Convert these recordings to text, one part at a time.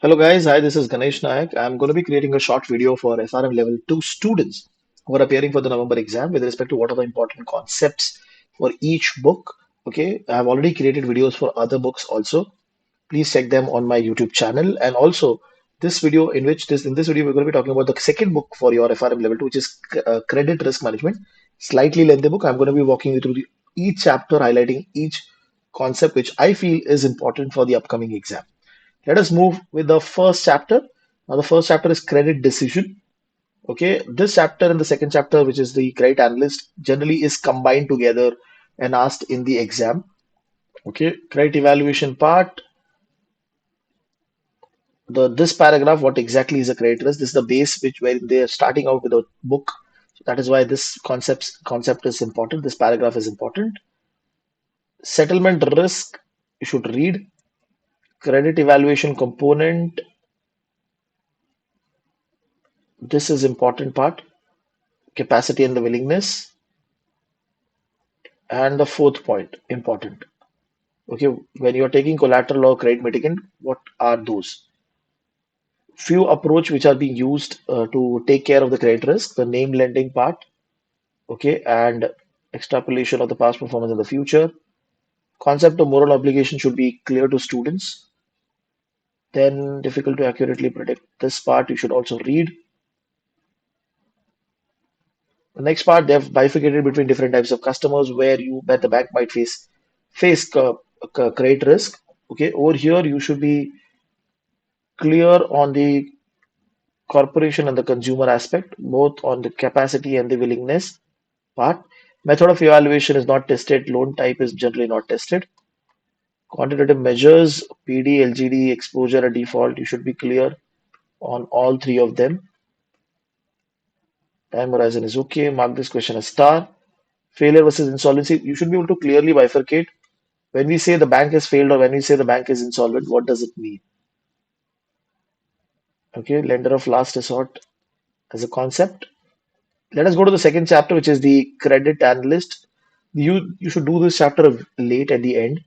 Hello guys, hi, this is Ganesh Nayak. I'm going to be creating a short video for FRM Level 2 students who are appearing for the November exam with respect to what are the important concepts for each book. Okay, I've already created videos for other books also. Please check them on my YouTube channel. And also this video in this video we're going to be talking about the second book for your FRM Level 2, which is Credit Risk Management. Slightly lengthy book. I'm going to be walking you through each chapter, highlighting each concept which I feel is important for the upcoming exam. Let us move with the first chapter. Now, the first chapter is credit decision. Okay, this chapter and the second chapter, which is the credit analyst, generally is combined together and asked in the exam. Okay, credit evaluation part. This paragraph, what exactly is a credit risk? This is the base which where they are starting out with a book. That is why this concept is important. This paragraph is important. Settlement risk, you should read. Credit evaluation component. This is important part. Capacity and the willingness. And the fourth point, important. Okay, when you're taking collateral or credit mitigant, what are those? Few approach which are being used to take care of the credit risk, the name lending part, okay, and extrapolation of the past performance in the future. Concept of moral obligation should be clear to students. Then difficult to accurately predict. This part you should also read. The next part they have bifurcated between different types of customers where the bank might face credit risk. Okay, over here you should be clear on the corporation and the consumer aspect, both on the capacity and the willingness part. Method of evaluation is not tested. Loan type is generally not tested. Quantitative measures, PD, LGD, exposure, and default, you should be clear on all three of them. Time horizon is okay. Mark this question as star. Failure versus insolvency, you should be able to clearly bifurcate. When we say the bank has failed or when we say the bank is insolvent, what does it mean? Okay, lender of last resort as a concept. Let us go to the second chapter, which is the credit analyst. You should do this chapter late at the end.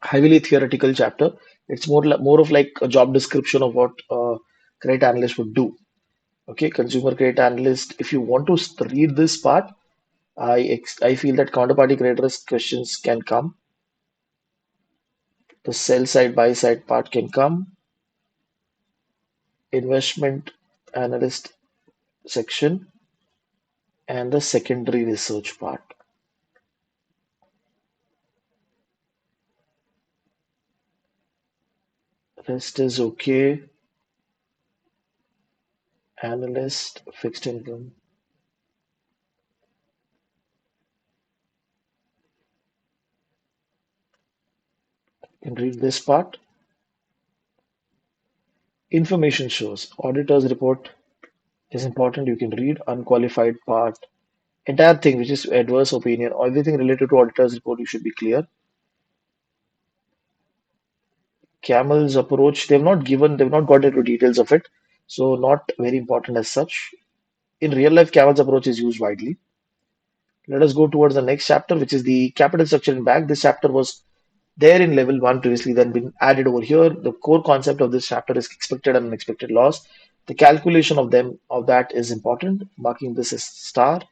Heavily theoretical chapter. It's more of like a job description of what a credit analyst would do. Okay, consumer credit analyst. If you want to read this part, I feel that counterparty credit risk questions can come. The sell side, buy side part can come. Investment analyst section and the secondary research part. Rest is okay. Analyst, fixed income. You can read this part. Information shows. Auditor's report is important. You can read unqualified part. Entire thing, which is adverse opinion, or everything related to auditor's report, you should be clear. Camel's approach, they've not got into details of it, so not very important as such. In real life, Camel's approach is used widely. Let us go towards the next chapter, which is the capital structure in bank. This chapter was there in level one previously, then been added over here. The core concept of this chapter is expected and unexpected loss. The calculation of that is important, marking this as star.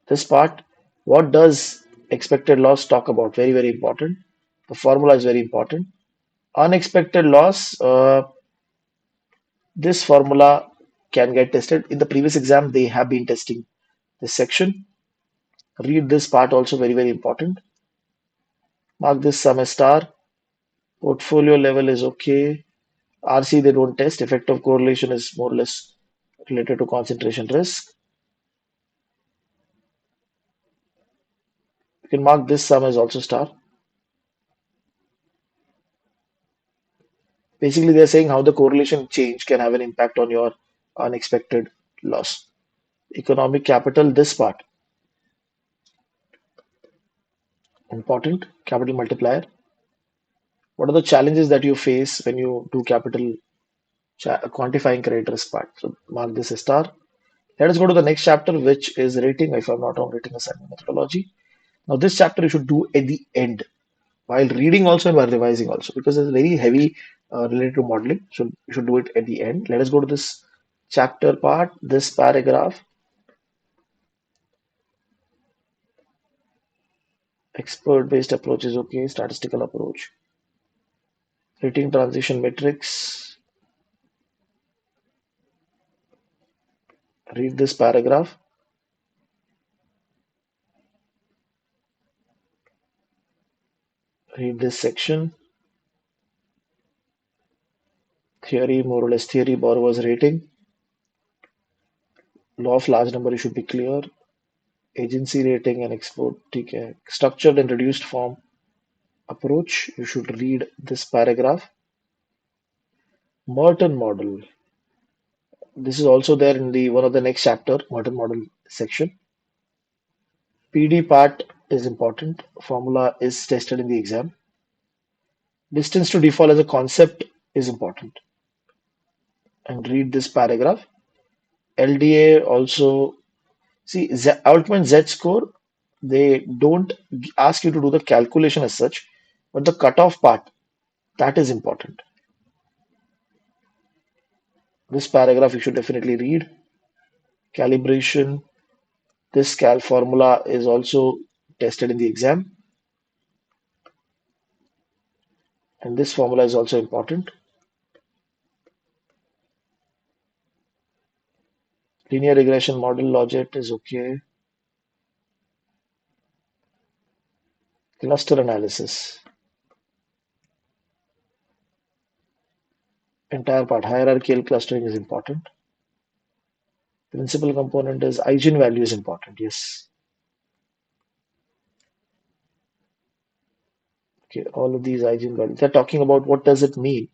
This part, what does expected loss talk about? Very, very important. The formula is very important. Unexpected loss, this formula can get tested. In the previous exam, they have been testing this section. Read this part also, very, very important. Mark this sum as star. Portfolio level is okay. RC they don't test. Effect of correlation is more or less related to concentration risk. You can mark this sum as also star. Basically, they're saying how the correlation change can have an impact on your unexpected loss. Economic capital, this part, important. Capital multiplier. What are the challenges that you face when you do capital quantifying credit risk part? So mark this as star. Let us go to the next chapter, which is rating. If I'm not wrong, rating assignment methodology. Now, this chapter you should do at the end. while reading also and while revising also, because it's very heavy related to modeling. So you should do it at the end. Let us go to this chapter part, this paragraph. Expert-based approach is okay. Statistical approach. Rating transition metrics. Read this paragraph. Read this section. Theory, more or less theory, borrower's rating. Law of large number, you should be clear. Agency rating and export. Okay. Structured and reduced form approach. You should read this paragraph. Merton model. This is also there in the one of the next chapter, Merton model section. PD part is important. Formula is tested in the exam. Distance to default as a concept is important. And read this paragraph. LDA also, see, Altman Z score, they don't ask you to do the calculation as such, but the cutoff part, that is important. This paragraph you should definitely read. Calibration, this cal formula is also tested in the exam, and this formula is also important. Linear regression model logic is okay. Cluster analysis, entire part, hierarchical clustering is important. Principal component is eigenvalue is important. Yes. Okay, all of these eigenvalues. They're talking about what does it mean.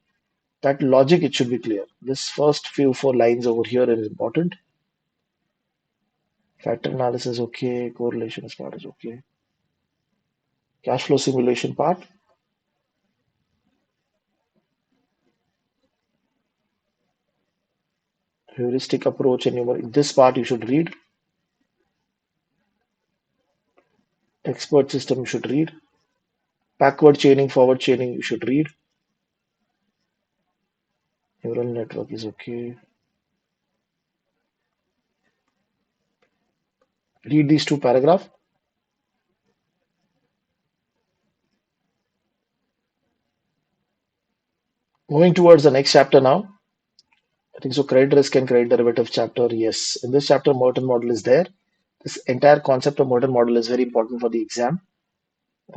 That logic, it should be clear. This first few four lines over here is important. Factor analysis, okay. Correlation part is okay. Cash flow simulation part. Heuristic approach and numeric. This part you should read. Expert system you should read. Backward chaining, forward chaining you should read. Neural network is okay. Read these two paragraphs. Moving towards the next chapter now. I think so. Credit risk and credit derivative chapter. Yes. In this chapter, Merton model is there. This entire concept of Merton model is very important for the exam.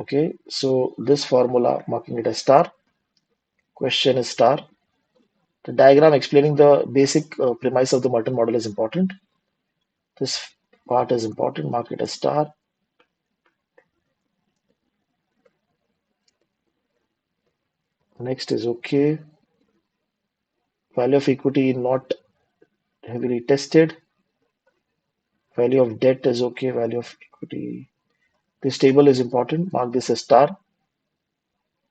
Okay. So this formula, marking it as star. Question is star. The diagram explaining the basic premise of the Merton model is important. This part is important. Mark it as star. Next is okay. Value of equity not heavily tested. Value of debt is okay. Value of equity. This table is important. Mark this as star.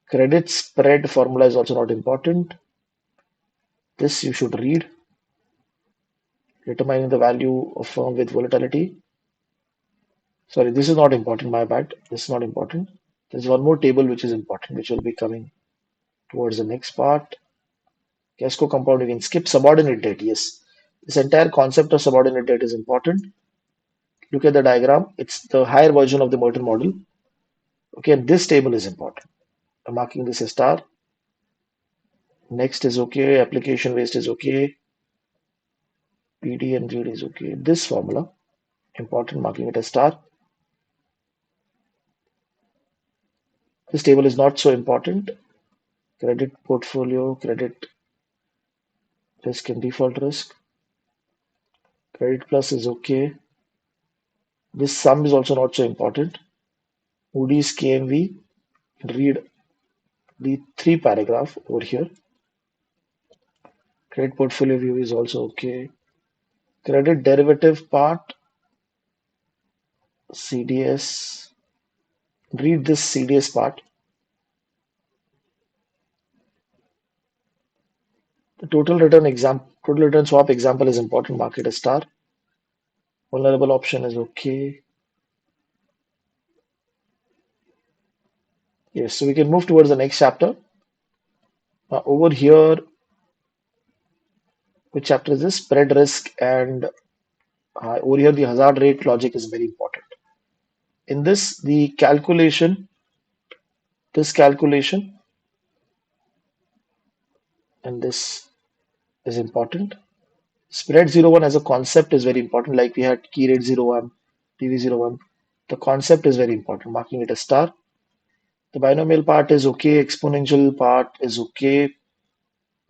Credit spread formula is also not important. This you should read. Determining the value of firm with volatility. Sorry, this is not important. My bad. This is not important. There's one more table which is important, which will be coming towards the next part. Cash flow compound, you can skip subordinate debt. Yes. This entire concept of subordinate debt is important. Look at the diagram. It's the higher version of the Merton model. Okay, and this table is important. I'm marking this as star. Next is okay. Application waste is okay. PD and GD is okay. This formula, important, marking it as star. This table is not so important. Credit portfolio, credit risk and default risk. Credit plus is okay. This sum is also not so important. Moody's KMV, read the three paragraph over here. Credit portfolio view is also okay. Credit derivative part, CDS. Read this CDS part. The total return swap example is important. Market as star. Vulnerable option is okay. Yes, so we can move towards the next chapter. Over here, which chapter is this? Spread risk, and over here the hazard rate logic is very important. In this, the calculation, this calculation, and this is important. Spread 01 as a concept is very important, like we had key rate 01, PV 01. The concept is very important, marking it a star. The binomial part is okay, exponential part is okay,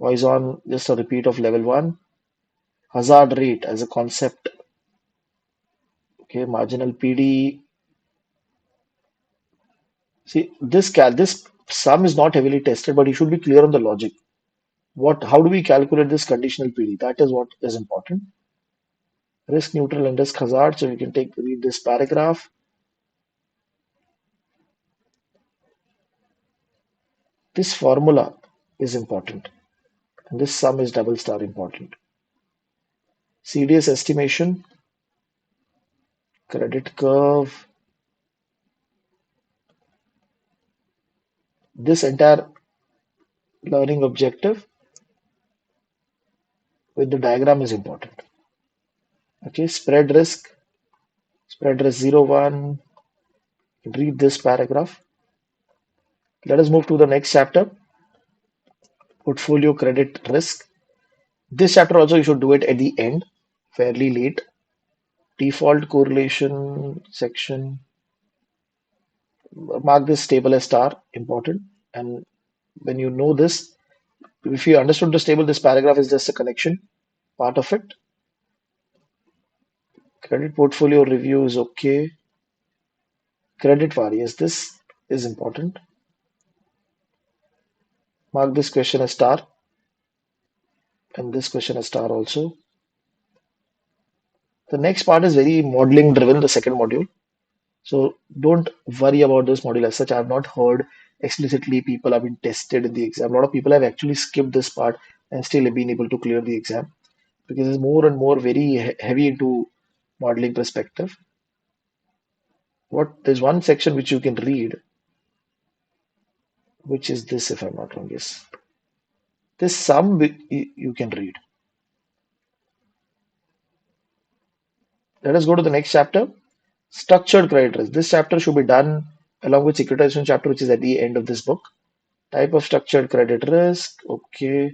Poisson just a repeat of level 1. Hazard rate as a concept, okay, marginal PD. See, this sum is not heavily tested, but you should be clear on the logic. How do we calculate this conditional PD? That is what is important. Risk neutral and risk hazard. So you can read this paragraph. This formula is important, and this sum is double star important. CDS estimation, credit curve. This entire learning objective with the diagram is important. Okay, spread risk 01. Read this paragraph. Let us move to the next chapter, portfolio credit risk. This chapter also you should do it at the end, fairly late. Default correlation section. Mark this table as star, important. And when you know this, if you understood this table, this paragraph is just a connection part of it. Credit portfolio review is okay. Credit variance, this is important. Mark this question as star and this question as star also. The next part is very modeling driven, the second module. So don't worry about this module as such. I have not heard explicitly people have been tested in the exam. A lot of people have actually skipped this part and still have been able to clear the exam because it's more and more very heavy into modeling perspective. There's one section which you can read, which is this, if I'm not wrong. Yes, this sum you can read. Let us go to the next chapter. Structured credit risk. This chapter should be done along with securitization chapter, which is at the end of this book. Type of structured credit risk. Okay.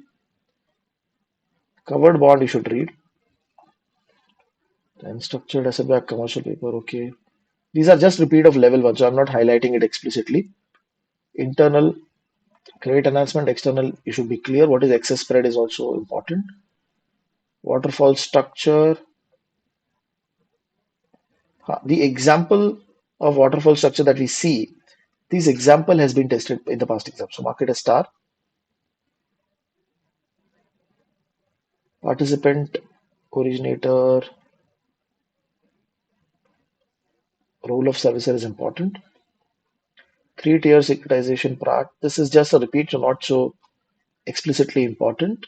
Covered bond you should read. Then structured asset backed commercial paper. Okay. These are just repeat of level 1, so I'm not highlighting it explicitly. Internal credit announcement, external, you should be clear. What is excess spread is also important. Waterfall structure. The example of waterfall structure that we see, this example has been tested in the past exam. So mark it as star. Participant, originator, role of servicer is important. 3-tier securitization part. This is just a repeat, so not so explicitly important.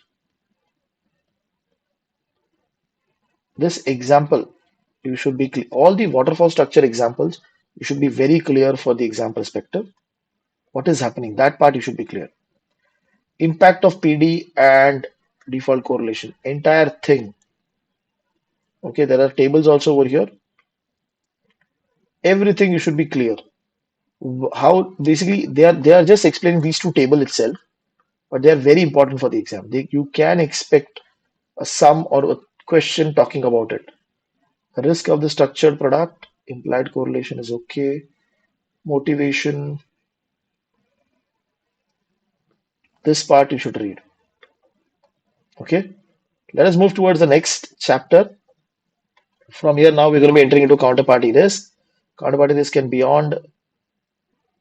This example, you should be clear. All the waterfall structure examples, you should be very clear for the exam perspective. What is happening? That part you should be clear. Impact of PD and default correlation. Entire thing. Okay, there are tables also over here. Everything you should be clear. How basically they are just explaining these two tables itself, but they are very important for the exam. You can expect a sum or a question talking about it. Risk of the structured product, implied correlation is okay. Motivation, this part you should read. Okay, let us move towards the next chapter. From here, now we're going to be entering into counterparty risk. Counterparty risk and beyond.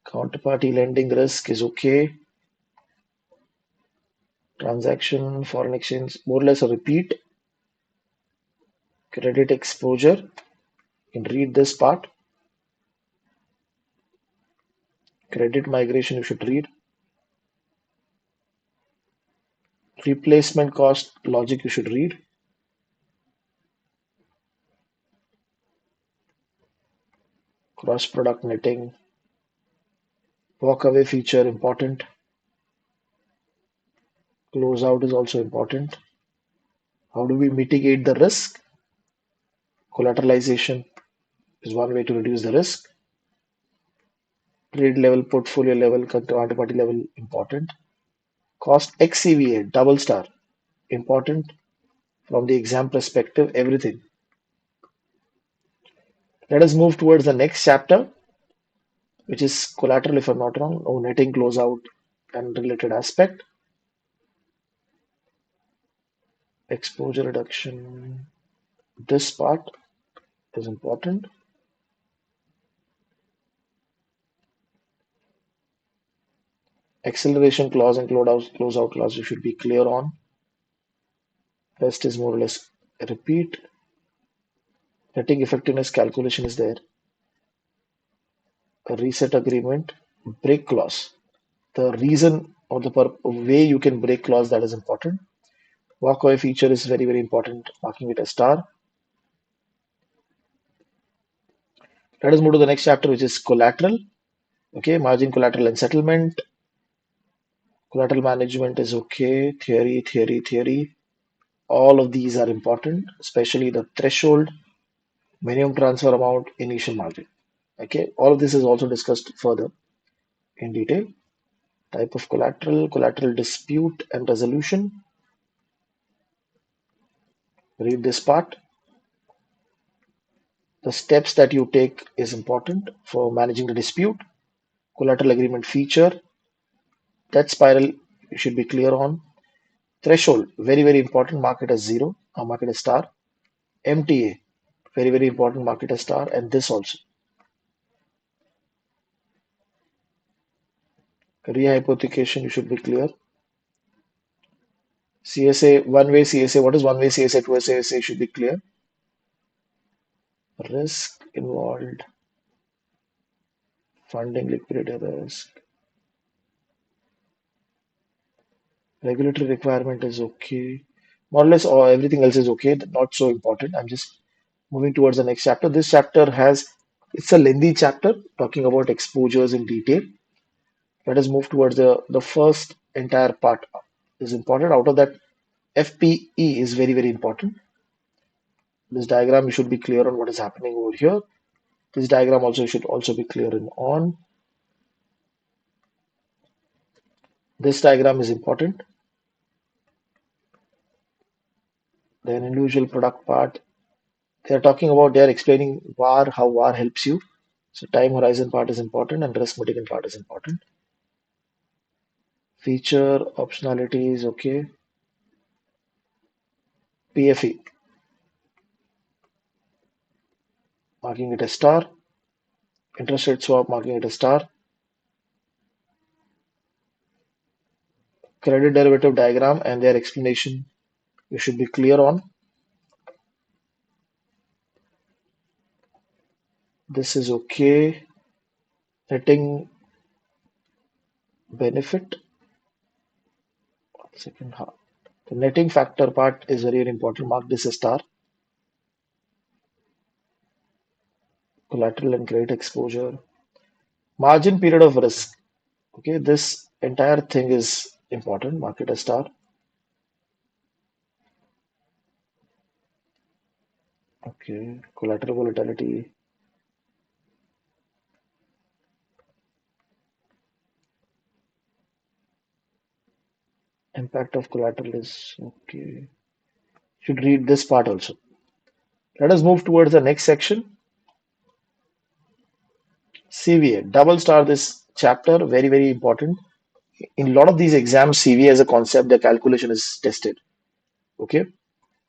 Counterparty lending risk is okay. Transaction, foreign exchange, more or less a repeat. Credit exposure, you can read this part. Credit migration, you should read. Replacement cost logic, you should read. Cross product netting, Walk away feature important. Close out is also important. How do we mitigate the risk? Collateralization is one way to reduce the risk. Trade level, portfolio level, counterparty level, important. Cost XCVA, double star, important. From the exam perspective, everything. Let us move towards the next chapter, which is collateral, if I'm not wrong. Oh, netting, closeout, and related aspect. Exposure reduction. This part is important. Acceleration clause and closeout clause you should be clear on. Rest is more or less a repeat. Netting effectiveness calculation is there. A reset agreement, break clause. The reason or the way you can break clause, that is important. Walkaway feature is very, very important, marking it a star. Let us move to the next chapter, which is collateral. Okay, margin, collateral, and settlement. Collateral management is okay. Theory. All of these are important, especially the threshold, minimum transfer amount, initial margin. Okay, all of this is also discussed further in detail. Type of collateral, collateral dispute and resolution. Read this part. The steps that you take is important for managing the dispute. Collateral agreement feature. That spiral you should be clear on. Threshold, very, very important. Market as zero or market as star. MTA, very, very important. Market as star. And this also. Rehypothecation, you should be clear. CSA, one way CSA. What is one way CSA? Two way CSA should be clear. Risk involved. Funding liquidity risk. Regulatory requirement is okay. More or less, or everything else is okay. Not so important. I'm just moving towards the next chapter. This chapter has, it's a lengthy chapter talking about exposures in detail. Let us move towards the first entire part is important. Out of that, FPE is very, very important. This diagram, you should be clear on what is happening over here. This diagram also should also be clear in on. This diagram is important. Then individual product part. They are explaining VAR, how VAR helps you. So time horizon part is important and risk mitigant part is important. Feature optionality is okay. PFE, marking it a star. Interest rate swap, marking it a star. Credit derivative diagram and their explanation you should be clear on. This is okay. Netting benefit. Second half. The netting factor part is very, very important. Mark this a star. Collateral and credit exposure. Margin period of risk. Okay, this entire thing is important. Mark it a star. Okay, collateral volatility. Impact of collateral is okay. Should read this part also. Let us move towards the next section. CVA. Double star this chapter. Very, very important. In a lot of these exams, CVA as a concept, the calculation is tested. Okay.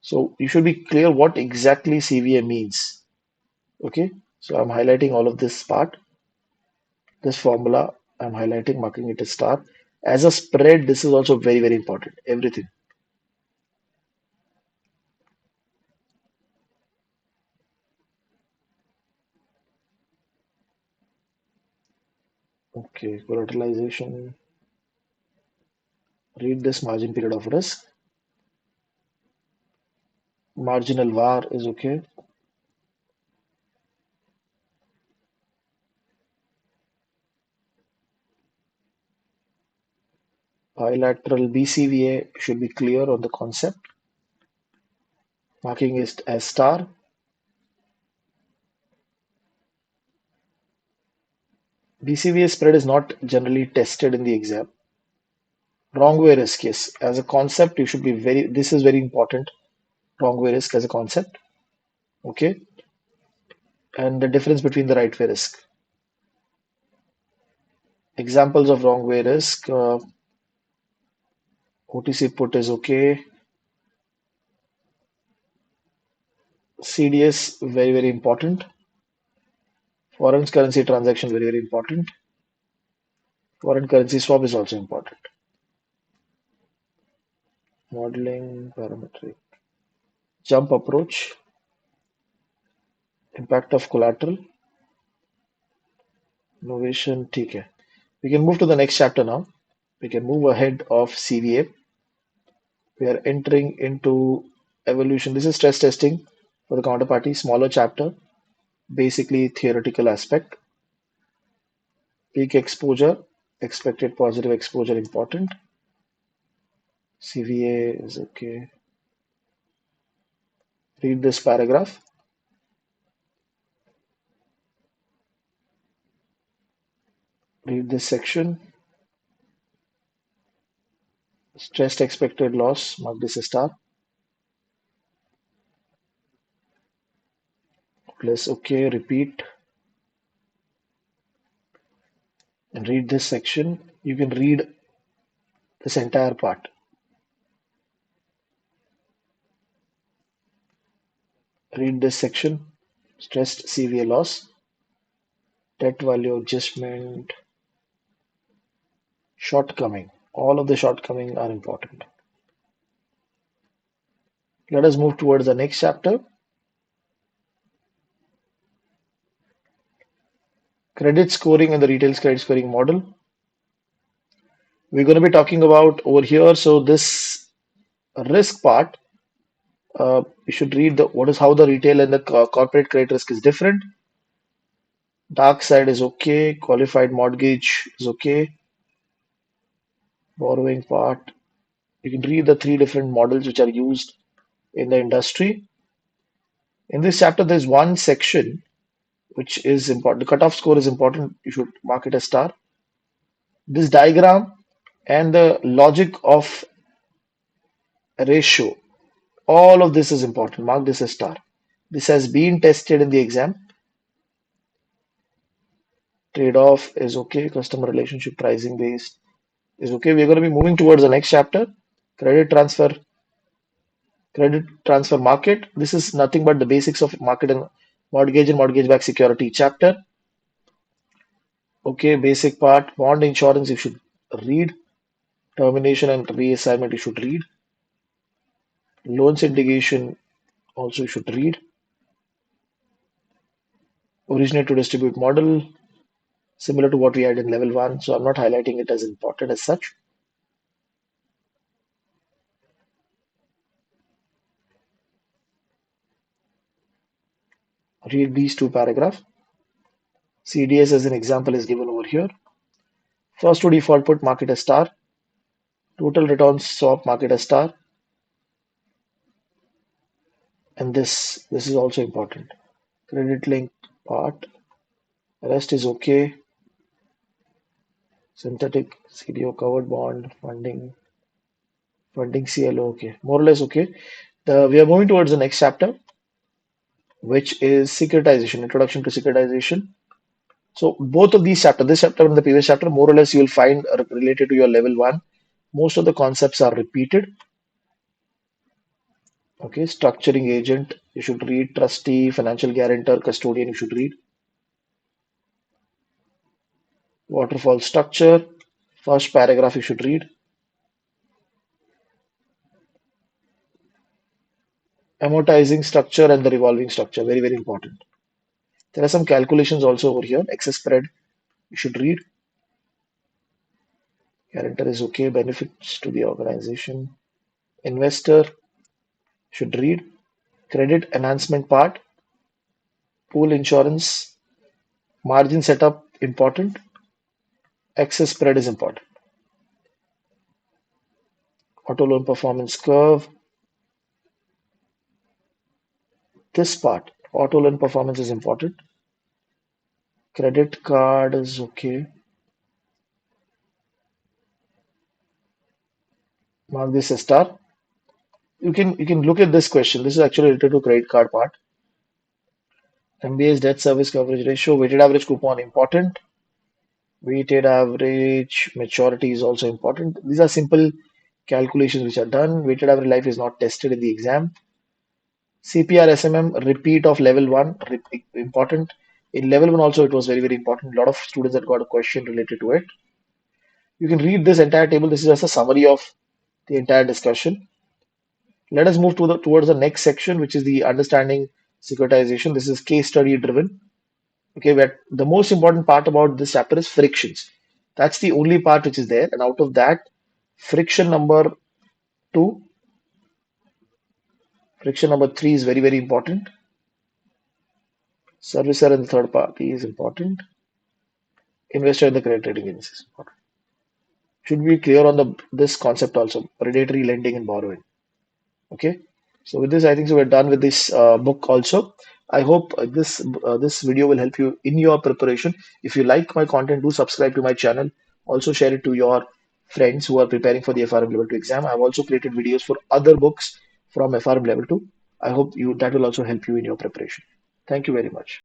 So you should be clear what exactly CVA means. Okay. So I'm highlighting all of this part. This formula, I'm highlighting, marking it a star. As a spread, this is also very, very important. Everything. Okay. Collateralization. Read this margin period of risk. Marginal VAR is okay. Bilateral BCVA should be clear on the concept. Marking is as star. BCVA spread is not generally tested in the exam. Wrong way risk, yes. As a concept, you should be this is very important. Wrong way risk as a concept. Okay. And the difference between the right way risk. Examples of wrong way risk. OTC put is okay. CDS, very, very important. Foreign currency transaction, very, very important. Foreign currency swap is also important. Modeling, parametric. Jump approach, impact of collateral, innovation, ठीक है. We can move to the next chapter now. We can move ahead of CVA. We are entering into evolution. This is stress testing for the counterparty, smaller chapter, basically theoretical aspect. Peak exposure, expected positive exposure important. CVA is okay. Read this paragraph. Read this section. Stressed expected loss, mark this as star. Plus okay, repeat and read this section. You can read this entire part. Read this section. Stressed CVA loss, debt value adjustment, shortcoming. All of the shortcoming are important. Let us move towards the next chapter. Credit scoring and the retail credit scoring model. We're going to be talking about over here. So this risk part, you should read the what is how the retail and the corporate credit risk is different. Dark side is okay. Qualified mortgage is okay. Borrowing part. You can read the three different models which are used in the industry. In this chapter, there's one section which is important. The cutoff score is important. You should mark it as star. This diagram and the logic of ratio, all of this is important. Mark this as star. This has been tested in the exam. Trade-off is okay. Customer relationship pricing based is okay. We're going to be moving towards the next chapter. Credit transfer, credit transfer market. This is nothing but the basics of market and mortgage-backed security chapter. Okay, basic part. Bond insurance you should read. Termination and reassignment you should read. Loan syndication also you should read. Originate to distribute model, similar to what we had in level 1. So I'm not highlighting it as important as such. Read these two paragraphs. CDS as an example is given over here. First to default put market as star. Total return swap market as star. And this is also important. Credit link part. Rest is okay. Synthetic CDO covered bond funding CLO okay. More or less okay. We are moving towards the next chapter, which is securitization, introduction to securitization. So both of these chapters, this chapter and the previous chapter, more or less you will find related to your level 1. Most of the concepts are repeated. Okay, structuring agent, you should read. Trustee, financial guarantor, custodian, you should read. Waterfall structure, first paragraph you should read. Amortizing structure and the revolving structure, very, very important. There are some calculations also over here. Excess spread, you should read. Guarantor is okay. Benefits to the organization. Investor should read. Credit enhancement part. Pool insurance. Margin setup important. Excess spread is important. Auto loan performance curve. This part, auto loan performance is important. Credit card is okay. Mark this as star. You can look at this question. This is actually related to credit card part. MBA's debt service coverage ratio, weighted average coupon important. Weighted average maturity is also important. These are simple calculations which are done. Weighted average life is not tested in the exam. CPR SMM repeat of level one important. In level one also it was very important. A lot of students that got a question related to it. You can read this entire table. This is just a summary of the entire discussion. Let us move towards the next section, which is the understanding securitization. This is case study driven. Okay, where the most important part about this chapter is frictions. That's the only part which is there. And out of that, friction number two, friction number three is very important. Servicer and the third party is important. Investor in the credit rating agency is important. Should be clear on the this concept also, predatory lending and borrowing. Okay. So with this, I think so we're done with this book also. I hope this video will help you in your preparation. If you like my content, do subscribe to my channel. Also share it to your friends who are preparing for the FRM Level 2 exam. I've also created videos for other books from FRM Level 2. I hope you that will also help you in your preparation. Thank you very much.